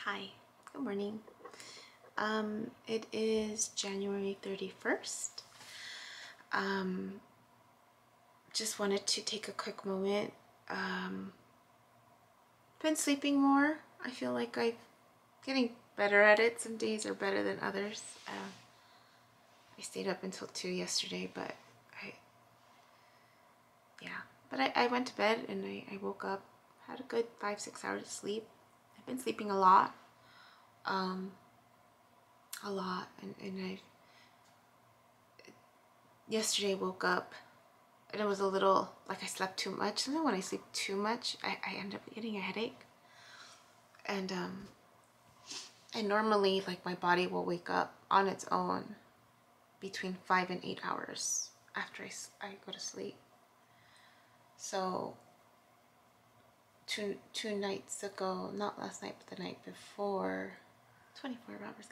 Hi, good morning. It is January 31st. Just wanted to take a quick moment. Been sleeping more. I feel like I'm getting better at it. Some days are better than others. I stayed up until 2 yesterday, but I went to bed and I woke up, had a good 5-6 hours of sleep. I've been sleeping a lot. And I yesterday woke up and it was a little like I slept too much. Sometimes when I sleep too much, I end up getting a headache. And normally, like, my body will wake up on its own between 5 and 8 hours after I go to sleep. So two nights ago, not last night but the night before, 24 hours,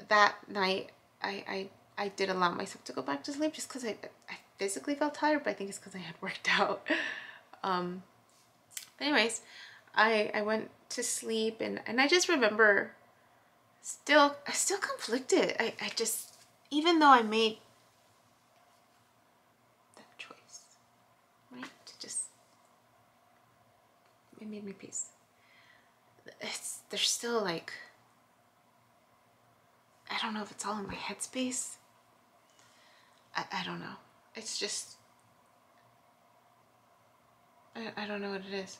that night I did allow myself to go back to sleep just because I physically felt tired, but I think it's because I had worked out. But anyways, I went to sleep and I just remember still conflicted. I just, even though I made that choice, right, to just, it made me peace. There's still, like, I don't know if it's all in my headspace. I don't know. It's just, I don't know what it is.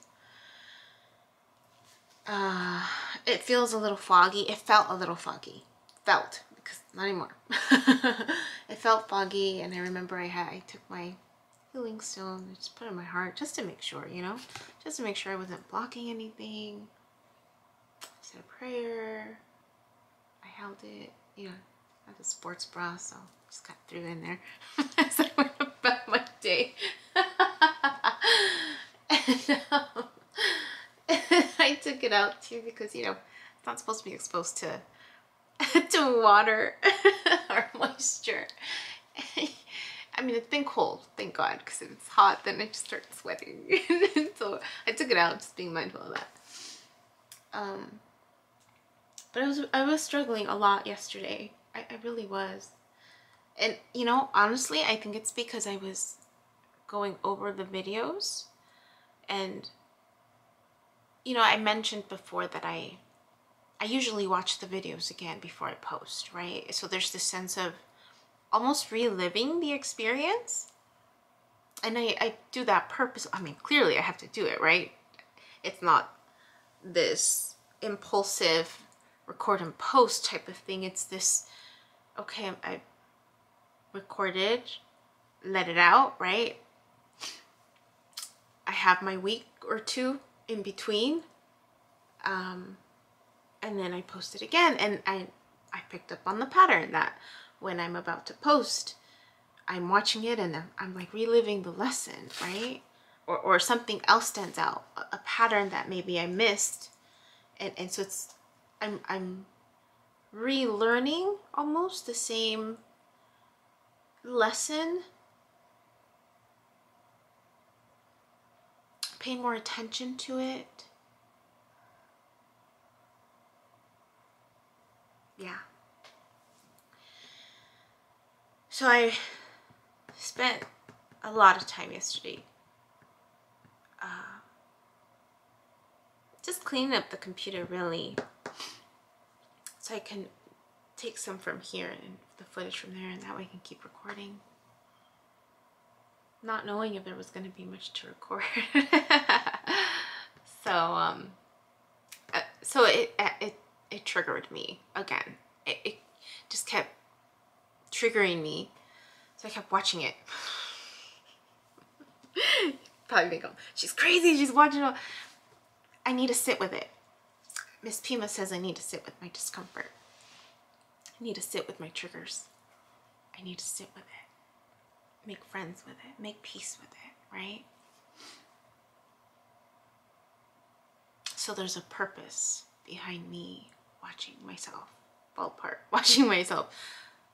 It feels a little foggy. It felt a little foggy. Felt, because not anymore. It felt foggy, and I remember I took my healing stone and just put it in my heart just to make sure, you know, just to make sure I wasn't blocking anything. I said a prayer. I held it, you know, I had a sports bra, so just got threw in there as I went about my day. And I took it out too because, you know, it's not supposed to be exposed to water or moisture. I mean, it's been cold, thank God, because if it's hot, then I just start sweating. So I took it out, just being mindful of that. But I was struggling a lot yesterday. I really was. And, you know, honestly, I think it's because I was going over the videos. And, you know, I mentioned before that I usually watch the videos again before I post, right? So there's this sense of almost reliving the experience. And I do that purpose. I mean, clearly I have to do it, right? It's not this impulsive record and post type of thing. It's this, okay, I recorded, let it out, right? I have my week or two in between, and then I post it again, and I picked up on the pattern that when I'm about to post, I'm watching it and I'm like reliving the lesson, right? Or something else stands out, a pattern that maybe I missed, and so it's I'm relearning almost the same lesson, paying more attention to it. Yeah. So I spent a lot of time yesterday just cleaning up the computer, really, so I can take some from here and the footage from there, and that way I can keep recording, not knowing if there was going to be much to record. So it triggered me again. It just kept triggering me, so I kept watching it. Probably think, oh, she's crazy, she's watching it. I need to sit with it. Miss Pima says I need to sit with my discomfort. I need to sit with my triggers. I need to sit with it. Make friends with it. Make peace with it, right? So there's a purpose behind me watching myself fall apart, watching myself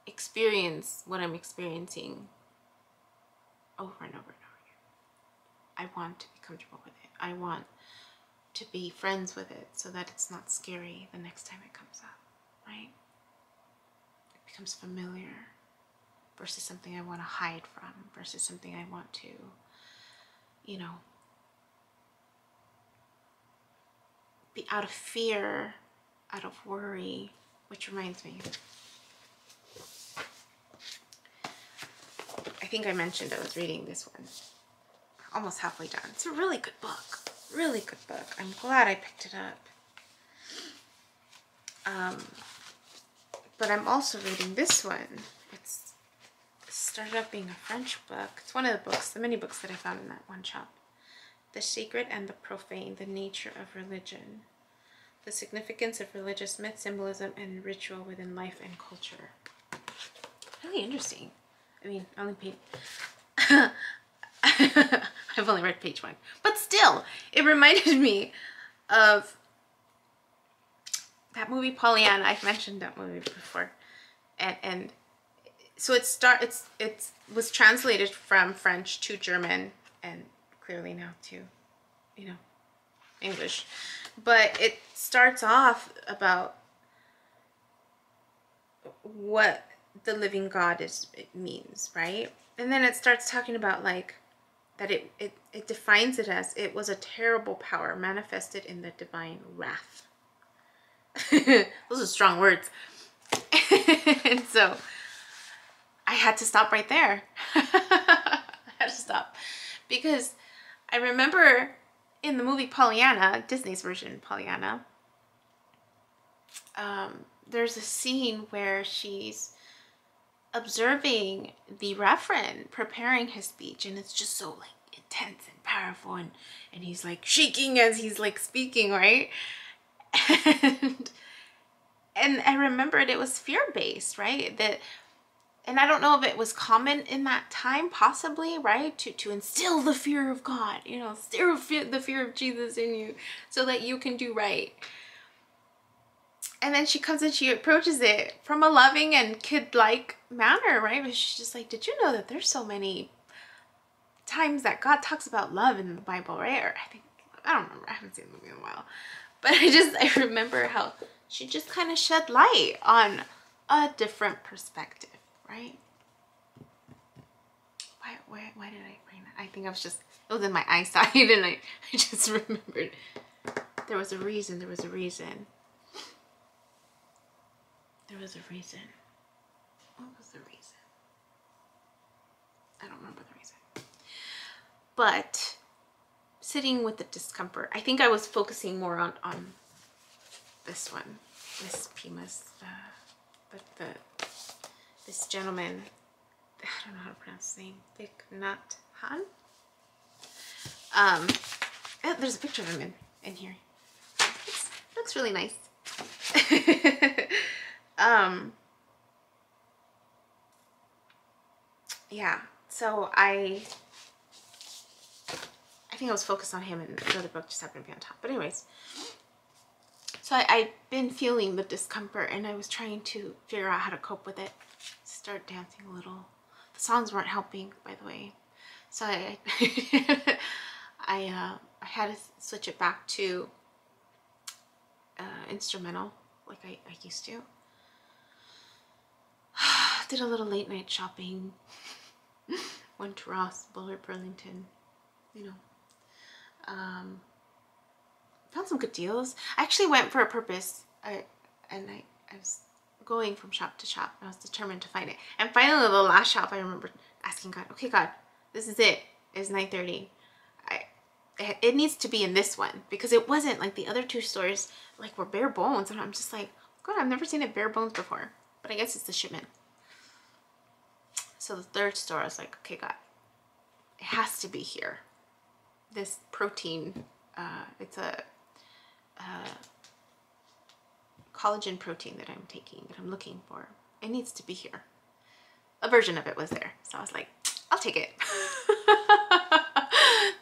experience what I'm experiencing over and over and over again. I want to be comfortable with it. I want to be friends with it so that it's not scary the next time it comes up, right? It becomes familiar versus something I want to hide from, versus something I want to, you know, be out of fear, out of worry, which reminds me, I think I mentioned I was reading this one, almost halfway done. It's a really good book, really good book. I'm glad I picked it up. But I'm also reading this one. It started out being a French book. It's one of the books, the many books that I found in that one shop. The Sacred and the Profane, The Nature of Religion. The Significance of Religious Myth, Symbolism, and Ritual Within Life and Culture. Really interesting. I mean, I only paid... I've only read page 1. But still, it reminded me of that movie Polyanna. I've mentioned that movie before. And so it was translated from French to German and clearly now to, you know, English. But it starts off about what the living God it means, right? And then it starts talking about like that it defines it as it was a terrible power manifested in the divine wrath. Those are strong words. And so I had to stop right there. I had to stop because I remember in the movie Polyanna, Disney's version Polyanna, there's a scene where she's observing the reverend preparing his speech, and it's just so like intense and powerful, and he's like shaking as he's like speaking, right? And I remembered it was fear-based, right? And I don't know if it was common in that time, possibly, right? To instill the fear of God, you know, instill the fear of Jesus in you so that you can do right. And then she comes and she approaches it from a loving and kid-like manner, right? But she's just like, did you know that there's so many times that God talks about love in the Bible, right? Or I don't remember. I haven't seen the movie in a while. But I remember how she just kind of shed light on a different perspective, right? Why did I bring that? I think it was in my eyesight, and I just remembered there was a reason. There was a reason. There was a reason. What was the reason? I don't remember the reason. But sitting with the discomfort, I think I was focusing more on this one, Miss Pima's, this gentleman, I don't know how to pronounce his name, Thich Nhat Hanh. There's a picture of him in here. Looks really nice. Yeah, so I think I was focused on him, and the other book just happened to be on top. But anyways, so I've been feeling the discomfort, and I was trying to figure out how to cope with it. Start dancing a little. The songs weren't helping, by the way. So I had to switch it back to instrumental, like I used to. Did a little late night shopping. Went to Ross, Bullard, Burlington, you know. Found some good deals. I actually went for a purpose. I was going from shop to shop, and I was determined to find it. And finally, the last shop, I remember asking God, okay, God, this is it. It's 9:30. It needs to be in this one, because it wasn't like the other two stores, like, were bare bones. And I'm just like, God, I've never seen it bare bones before. But I guess it's the shipment. So the third store, I was like, okay, God, it has to be here. This protein, it's a collagen protein that I'm taking, that I'm looking for. It needs to be here. A version of it was there. So I was like, I'll take it.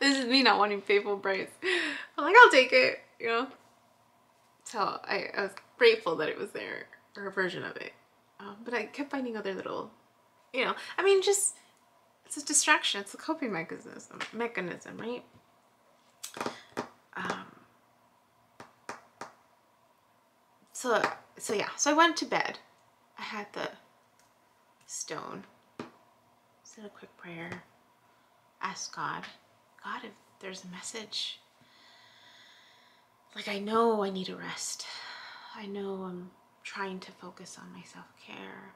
This is me not wanting to pay full price. I'm like, I'll take it, you know? So I was grateful that it was there, or a version of it. But I kept finding other little, you know, I mean, just, it's a distraction. It's a coping mechanism, right? So yeah, so I went to bed. I had the stone, said a quick prayer, asked God, if there's a message. Like, I know I need a rest. I know I'm trying to focus on my self-care.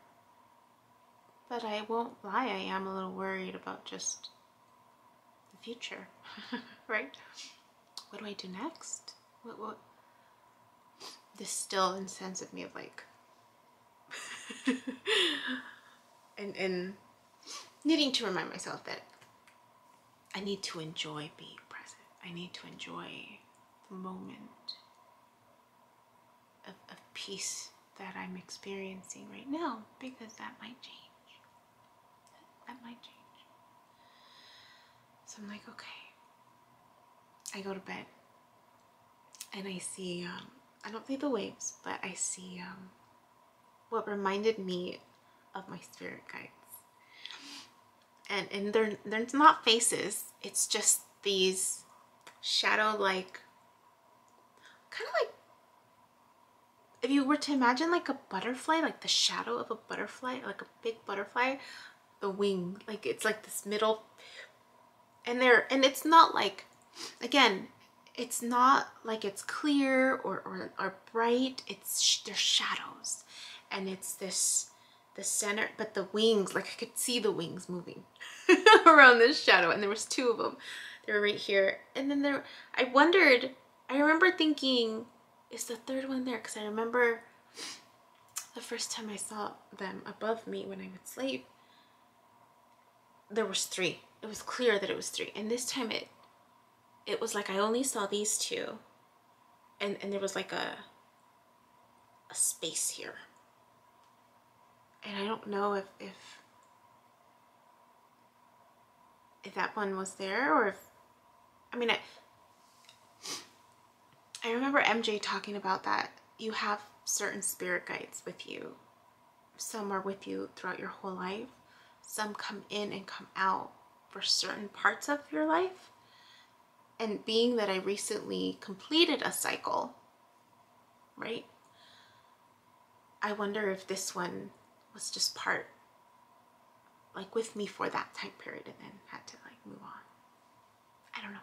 But I won't lie, I am a little worried about just the future, right? What do I do next? What? This still sense of me of like, and needing to remind myself that I need to enjoy being present. I need to enjoy the moment of peace that I'm experiencing right now, because that might change. That might change. So I'm like, okay. I go to bed and I see, I don't see the waves, but I see what reminded me of my spirit guides. And they're not faces, it's just these shadow-like, kind of like, if you were to imagine like a butterfly, like the shadow of a butterfly, like a big butterfly, the wing, like it's like this middle, and it's not like, again, it's not like it's clear or bright, they're shadows, and it's the center, but the wings, like I could see the wings moving around this shadow, and there was two of them. They were right here, and then I remember thinking, is the third one there? Because I remember the first time I saw them above me when I would sleep, there was three. It was clear that it was three, and this time it was like I only saw these two, and there was like a space here, and I don't know if that one was there, or if, I mean, I remember MJ talking about that you have certain spirit guides with you. Some are with you throughout your whole life. Some come in and come out for certain parts of your life. And being that I recently completed a cycle, right? I wonder if this one was just part, like with me for that time period, and then had to like move on. I don't know.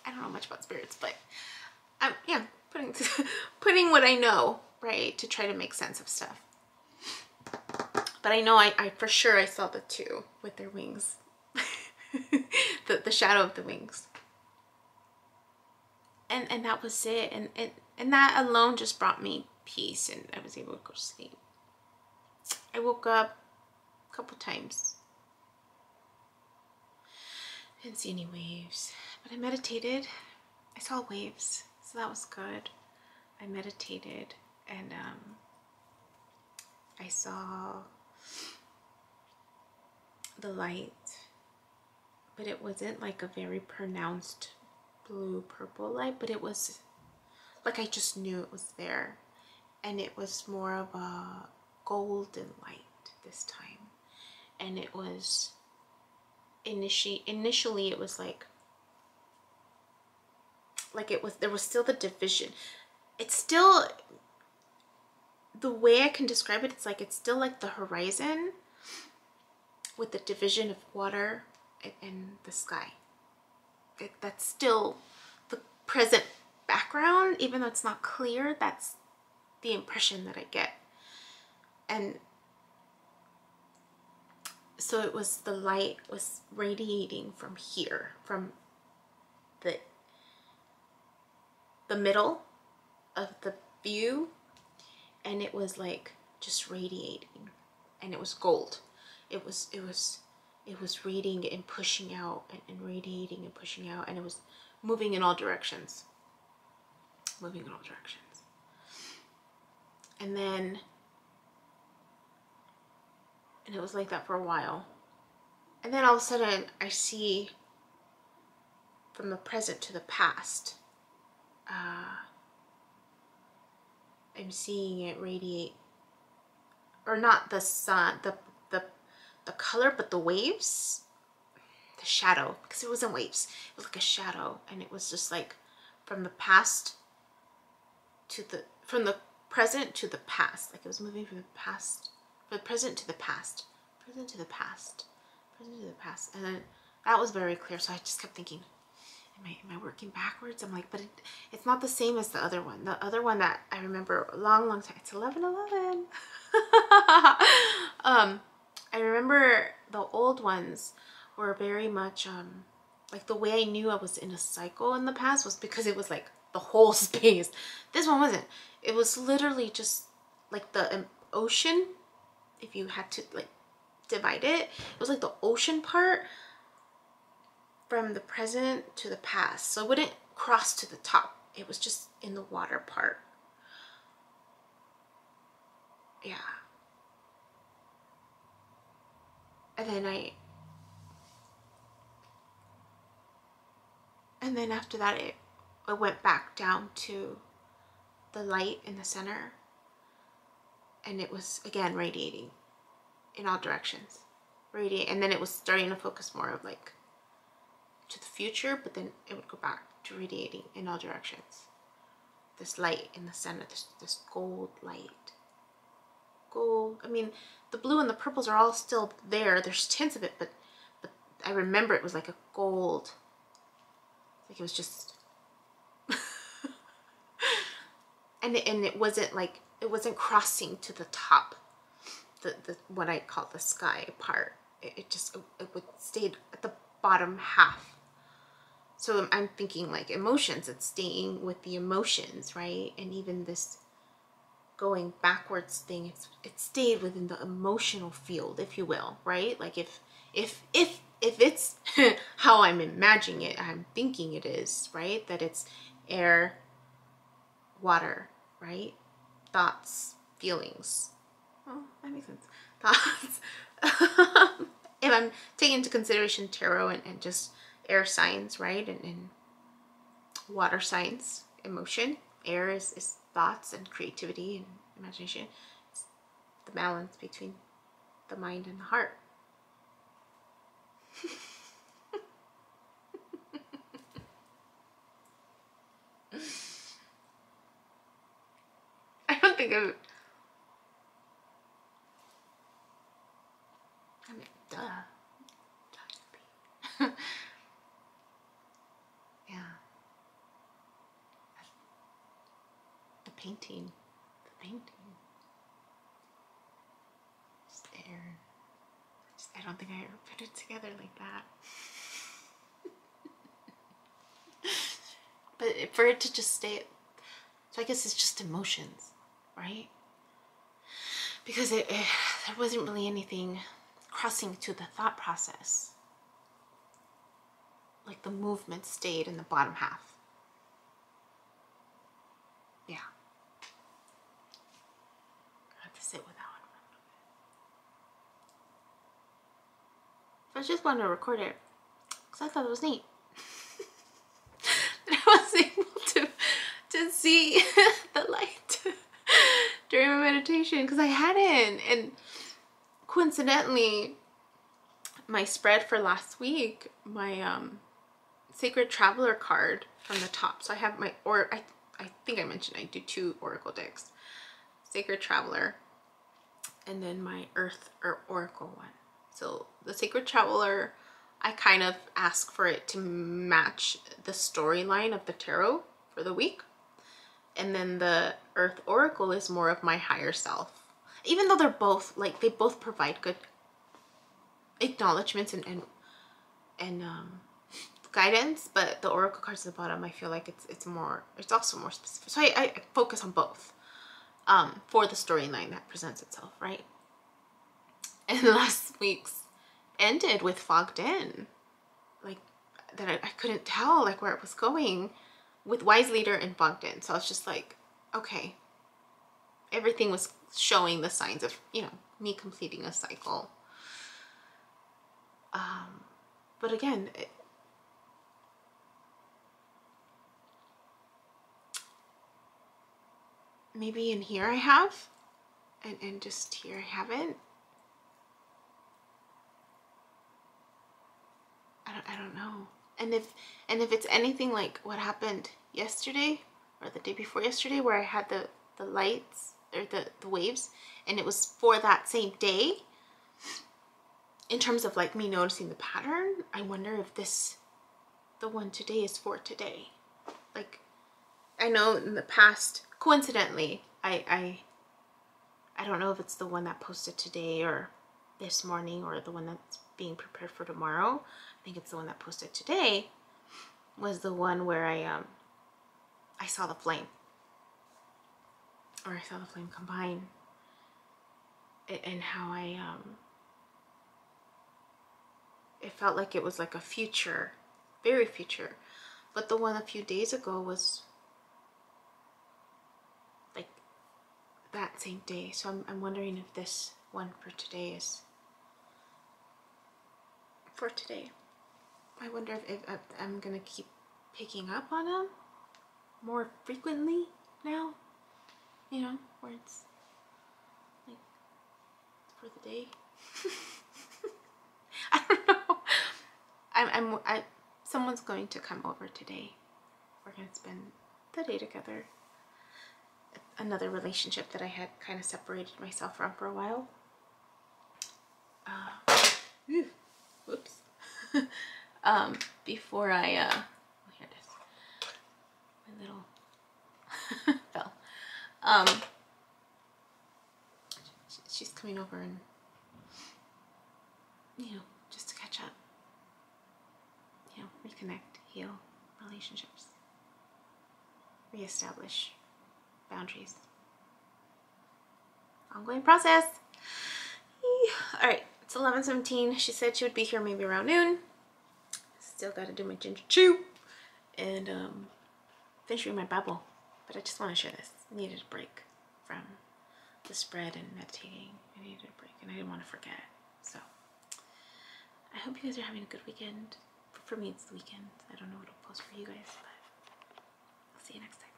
I don't know much about spirits, but yeah, putting what I know, right, to try to make sense of stuff. But I know I for sure I saw the two with their wings, the shadow of the wings, and that was it, and that alone just brought me peace, and I was able to go to sleep. I woke up a couple times, didn't see any waves, but I meditated. I saw waves, so that was good. I meditated, and I saw the light, but it wasn't like a very pronounced blue purple light, but it was like I just knew it was there, and it was more of a golden light this time. And it was initially it was like it was, there was still the division. It's still, the way I can describe it, it's like it's still like the horizon with the division of water and the sky. That's still the present background, even though it's not clear. That's the impression that I get. And so it was, the light was radiating from here, from the middle of the view, and it was like just radiating, and it was gold. It was radiating and pushing out, and radiating and pushing out, and it was moving in all directions. Moving in all directions. And then, and it was like that for a while. And then all of a sudden I see from the present to the past, I'm seeing it radiate, or not the sun, the color, but the waves, the shadow, because it wasn't waves, it was like a shadow, and it was just like from the past to from the present to the past. Like it was moving from the past, from the present to the past, present to the past, present to the past. And then that was very clear. So I just kept thinking, am I working backwards? I'm like, but it's not the same as the other one. The other one that I remember a long, long time, it's 11:11. I remember the old ones were very much, like the way I knew I was in a cycle in the past was because it was like the whole space. This one wasn't. It was literally just like the ocean. If you had to like divide it, it was like the ocean part from the present to the past. So it wouldn't cross to the top. It was just in the water part. Yeah. And then after that, it went back down to the light in the center, and it was again radiating in all directions, and then it was starting to focus more of like to the future, but then it would go back to radiating in all directions. This light in the center, this gold light. Gold. I mean, the blue and the purples are all still there. There's tints of it, but I remember it was like a gold. Like it was just, and it wasn't like, it wasn't crossing to the top, the what I call the sky part. It would stay at the bottom half. So I'm thinking like emotions, it's staying with the emotions, right? And even this going backwards thing, it stayed within the emotional field, if you will, right? Like if it's how I'm imagining it, I'm thinking it is, right? That it's air, water, right? Thoughts, feelings. Oh, that makes sense. Thoughts. If I'm taking into consideration tarot and just air signs, right? And water signs, emotion. Air is thoughts and creativity and imagination. It's the balance between the mind and the heart. I don't think I mean, duh. Yeah. The painting. Just air. I don't think I ever put it together like that. But for it to just stay, so I guess it's just emotions, right? Because there wasn't really anything crossing to the thought process. Like the movement stayed in the bottom half. Yeah. I have to sit with that one for a little bit. So I just wanted to record it because I thought it was neat. That I was able to see the light during my meditation, because I hadn't. And coincidentally, my spread for last week, my Sacred Traveler card from the top. So I have my, I think I mentioned I do 2 Oracle decks. Sacred Traveler and then my Earth or Oracle one. So the Sacred Traveler, I kind of ask for it to match the storyline of the tarot for the week. And then the Earth Oracle is more of my higher self. Even though they're both, like, they both provide good acknowledgements and guidance, but the Oracle cards at the bottom, I feel like it's also more specific. So I focus on both for the storyline that presents itself, right? And last week's ended with Fogged In, like that I couldn't tell like where it was going with Wise Leader and Fogged In. So I was just like, okay, everything was showing the signs of, you know, me completing a cycle. But again, maybe in here I have, and just here I haven't. I don't know. And if it's anything like what happened yesterday or the day before yesterday, where I had the the lights or the waves, and it was for that same day. In terms of like me noticing the pattern, I wonder if the one today is for today. Like, I know in the past, coincidentally, I don't know if it's the one that posted today or this morning or the one that's being prepared for tomorrow. I think it's the one that posted today was the one where I saw the flame. Or I saw the flame combine. And how it felt like it was like a future, very future. But the one a few days ago was like that same day. So I'm wondering if this one for today is for today. I wonder if I'm gonna keep picking up on them more frequently now, you know, where it's like for the day. I don't know. Someone's going to come over today. We're gonna spend the day together. Another relationship that I had kind of separated myself from for a while. Whoops. Before I oh, here it is. My little fell. She's coming over and, you know, just to catch up, you know, reconnect, heal relationships, reestablish boundaries. Ongoing process. All right, it's 11:17. She said she would be here maybe around noon. Still got to do my ginger chew and finish reading my Bible. But I just want to share this. I needed a break from the spread and meditating. I needed a break, and I didn't want to forget. So I hope you guys are having a good weekend. For me, it's the weekend. I don't know what I'll post for you guys, but I'll see you next time.